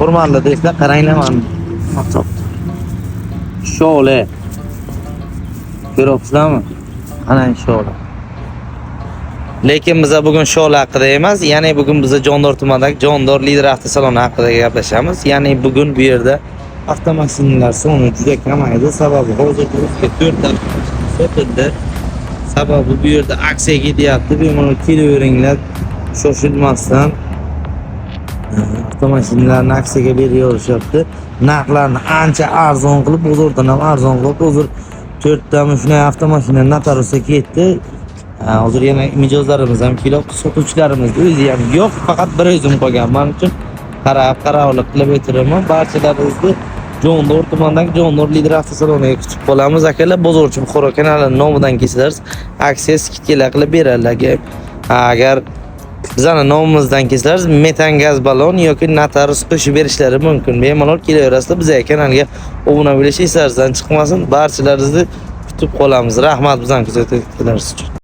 Hurmatli do'stlar, qaranglar mana. Shole. Ko'ryapsizlarmi? Ana shole. Lekin biz bugun shole haqida emas, ya'ni bugun biz Jondor tumanidagi Jondor lider avtosaloni haqida gaplashamiz. Ya'ni bugun bu yerda avtomashinalar soni juda kamaydi. Sababi hozir 4 ta sotildi. Sababi bu yerda aksiya ketyapti. Bemalol kelaveringlar, shoshilmasdan. Avtomashinalarni aksiyaga beraverishyapti. Narxlarni ancha arzon qilib, bozordan ham arzon qilib, hozir 4 ta shunday avtomashina notariusga ketdi. Hozir yana mijozlarimiz ham kelib, sotuvchilarimiz o'zi ham yo'q, faqat bir o'zim qolgan. Men uchun qarab qilib o'tiraman. Barchalaringizni Jondor tumanidagi Jondor lider avtosaloniga kutib qolamiz. Akalar, bozorchi Buxoro kanali nomidan kelsangiz, aksiya skidkalar qilib beradilar. Agar bizning nomimizdan kelsangiz, metan gaz balon yoki notarius qo'shib berishlari mumkin. Bemalol kelaverasizlar. Bizning kanalga obuna bo'lish esingizdan chiqmasin. Barchalaringizni kutib qolamiz. Rahmat bizdan kuzatganlaringiz uchun.